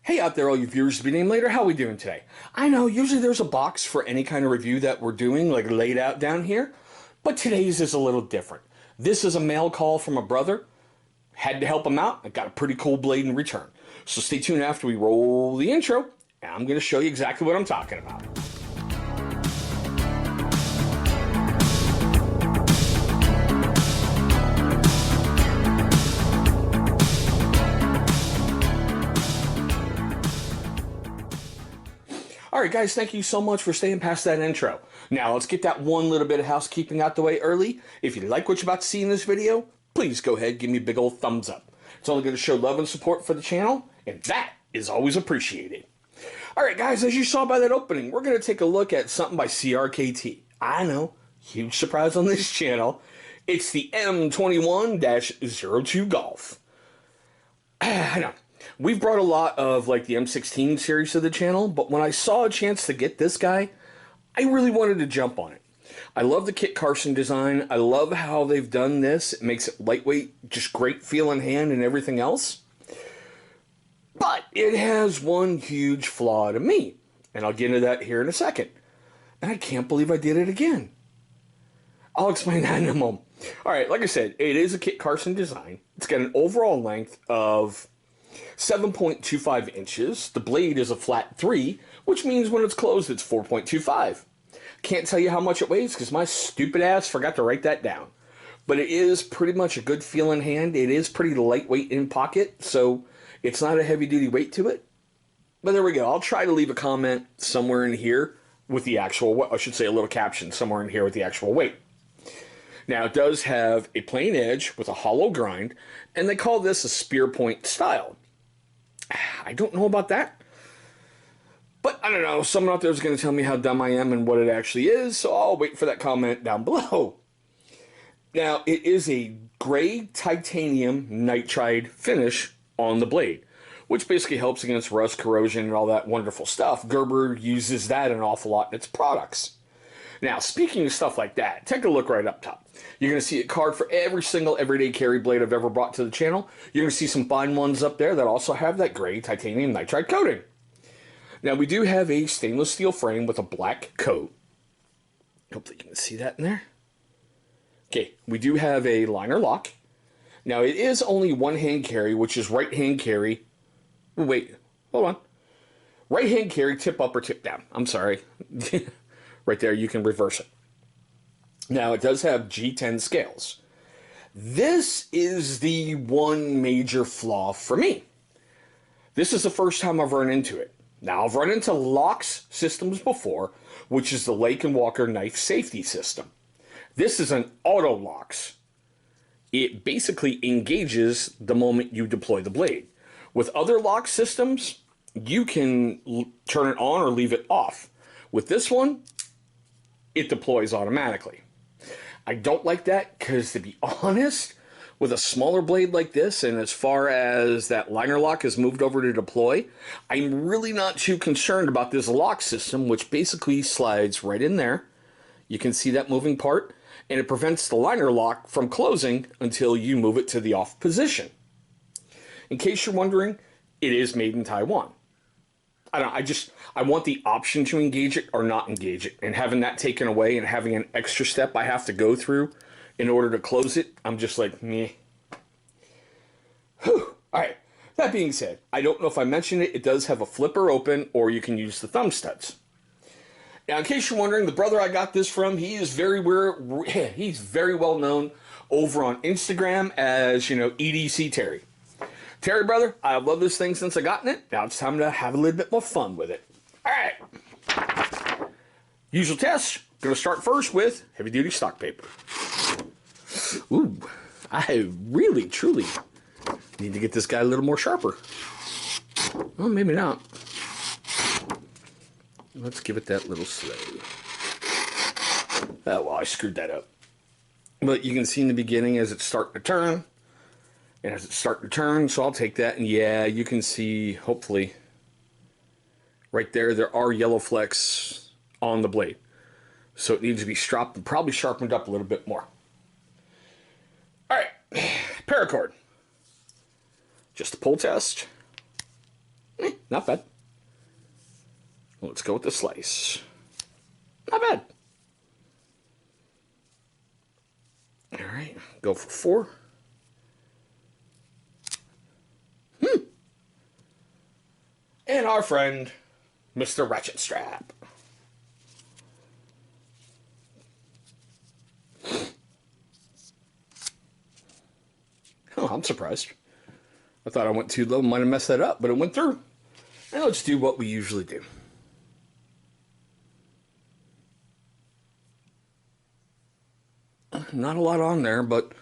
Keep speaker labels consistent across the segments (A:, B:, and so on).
A: Hey out there, all you viewers to be named later, how are we doing today? I know, usually there's a box for any kind of review that we're doing, like laid out down here, but today's is a little different. This is a mail call from a brother. Had to help him out. I got a pretty cool blade in return. So stay tuned after we roll the intro, and I'm going to show you exactly what I'm talking about. Alright guys, thank you so much for staying past that intro. Now let's get that one little bit of housekeeping out the way early. If you like what you're about to see in this video, please go ahead and give me a big old thumbs up. It's only going to show love and support for the channel, and that is always appreciated. Alright guys, as you saw by that opening, we're going to take a look at something by Crkt. I know, huge surprise on this channel. It's the M21-02 Golf. I know. We've brought a lot of like the M16 series to the channel, but when I saw a chance to get this guy, I really wanted to jump on it. I love the Kit Carson design. I love how they've done this. It makes it lightweight, just great feel in hand and everything else. But it has one huge flaw to me, and I'll get into that here in a second. And I can't believe I did it again. I'll explain that in a moment. Alright, like I said, it is a Kit Carson design. It's got an overall length of 7.25 inches. The blade is a flat 3, which means when it's closed it's 4.25. Can't tell you how much it weighs because my stupid ass forgot to write that down. But it is pretty much a good feel in hand. It is pretty lightweight in pocket, so it's not a heavy duty weight to it. But there we go. I'll try to leave a comment somewhere in here with the actual, I should say a little caption somewhere in here with the actual weight. Now it does have a plain edge with a hollow grind, and they call this a spear point style. I don't know about that, but I don't know, someone out there is going to tell me how dumb I am and what it actually is, so I'll wait for that comment down below. Now, it is a gray titanium nitride finish on the blade, which basically helps against rust, corrosion, and all that wonderful stuff. Gerber uses that an awful lot in its products. Now, speaking of stuff like that, take a look right up top. You're going to see a card for every single everyday carry blade I've ever brought to the channel. You're going to see some fine ones up there that also have that gray titanium nitride coating. Now, we do have a stainless steel frame with a black coat. Hopefully you can see that in there. Okay, we do have a liner lock. Now, it is only one hand carry, which is right hand carry. Wait, hold on. Right hand carry, tip up or tip down. I'm sorry. Right there, you can reverse it. Now, it does have G10 scales. This is the one major flaw for me. This is the first time I've run into it. Now, I've run into locks systems before, which is the Lake & Walker knife safety system. This is an auto locks. It basically engages the moment you deploy the blade. With other lock systems, you can turn it on or leave it off. With this one, it deploys automatically. I don't like that because, to be honest, with a smaller blade like this, and as far as that liner lock is moved over to deploy, I'm really not too concerned about this lock system, which basically slides right in there. You can see that moving part, and it prevents the liner lock from closing until you move it to the off position. In case you're wondering, it is made in Taiwan. I want the option to engage it or not engage it, and having that taken away and having an extra step I have to go through in order to close it, I'm just like, meh. Whew. Alright, that being said, I don't know if I mentioned it, it does have a flipper open, or you can use the thumb studs. Now, in case you're wondering, the brother I got this from, he's very well known over on Instagram as, EDC Terry. Terry, brother, I've loved this thing since I gotten it. Now it's time to have a little bit more fun with it. Alright. Usual test. Going to start first with heavy-duty stock paper. Ooh, I really, truly need to get this guy a little more sharper. Well, maybe not. Let's give it that little slave. Oh, well, I screwed that up. But you can see in the beginning as it's starting to turn. And as it's starting to turn, so I'll take that, and yeah, you can see, hopefully, right there are yellow flecks on the blade. So it needs to be stropped and probably sharpened up a little bit more. Alright, paracord. Just a pull test. Not bad. Let's go with the slice. Not bad. All right, go for 4. And our friend, Mr. Ratchet Strap. Oh, I'm surprised. I thought I went too low, might have messed that up, but it went through. Now let's do what we usually do. Not a lot on there, but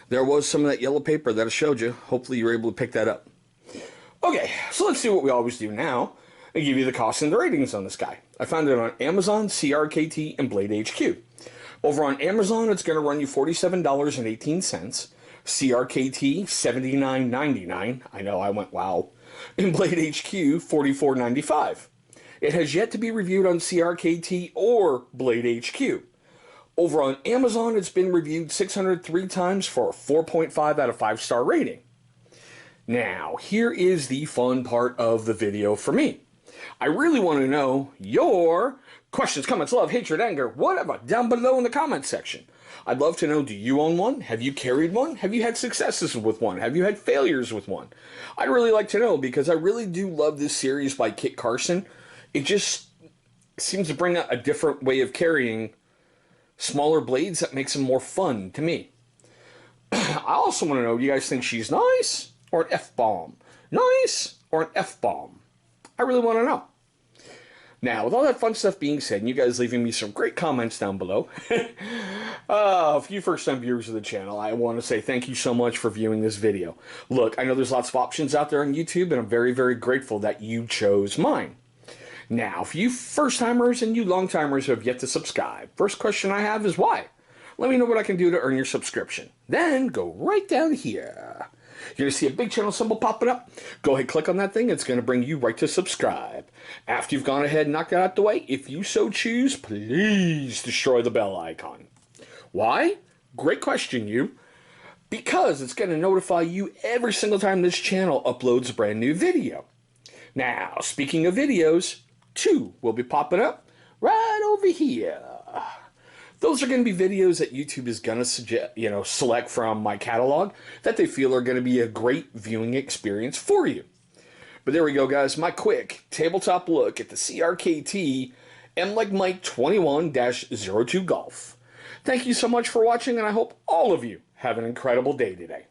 A: there was some of that yellow paper that I showed you. Hopefully you were able to pick that up. Okay, so let's do what we always do now and give you the cost and the ratings on this guy. I found it on Amazon, CRKT, and Blade HQ. Over on Amazon, it's going to run you $47.18. CRKT, $79.99. I know, I went wow. And Blade HQ, $44.95. It has yet to be reviewed on CRKT or Blade HQ. Over on Amazon, it's been reviewed 603 times for a 4.5 out of 5-star rating. Now, here is the fun part of the video for me. I really want to know your questions, comments, love, hatred, anger, whatever, down below in the comments section. I'd love to know, do you own one? Have you carried one? Have you had successes with one? Have you had failures with one? I'd really like to know, because I really do love this series by Kit Carson. It just seems to bring out a different way of carrying smaller blades that makes them more fun to me. I also want to know, do you guys think she's nice or an F-bomb? Nice or an F-bomb? I really want to know. Now, with all that fun stuff being said, and you guys leaving me some great comments down below, for you first-time viewers of the channel, I want to say thank you so much for viewing this video. Look, I know there's lots of options out there on YouTube, and I'm very, very grateful that you chose mine. Now, for you first-timers and you long-timers who have yet to subscribe, first question I have is why? Let me know what I can do to earn your subscription. Then go right down here. You're going to see a big channel symbol popping up. Go ahead, click on that thing. It's going to bring you right to subscribe. After you've gone ahead and knocked that out the way, if you so choose, please destroy the bell icon. Why? Great question, you. Because it's going to notify you every single time this channel uploads a brand new video. Now, speaking of videos, 2 will be popping up right over here. Those are going to be videos that YouTube is going to suggest, select from my catalog that they feel are going to be a great viewing experience for you. But there we go, guys. My quick tabletop look at the CRKT M21-02 Golf. Thank you so much for watching, and I hope all of you have an incredible day today.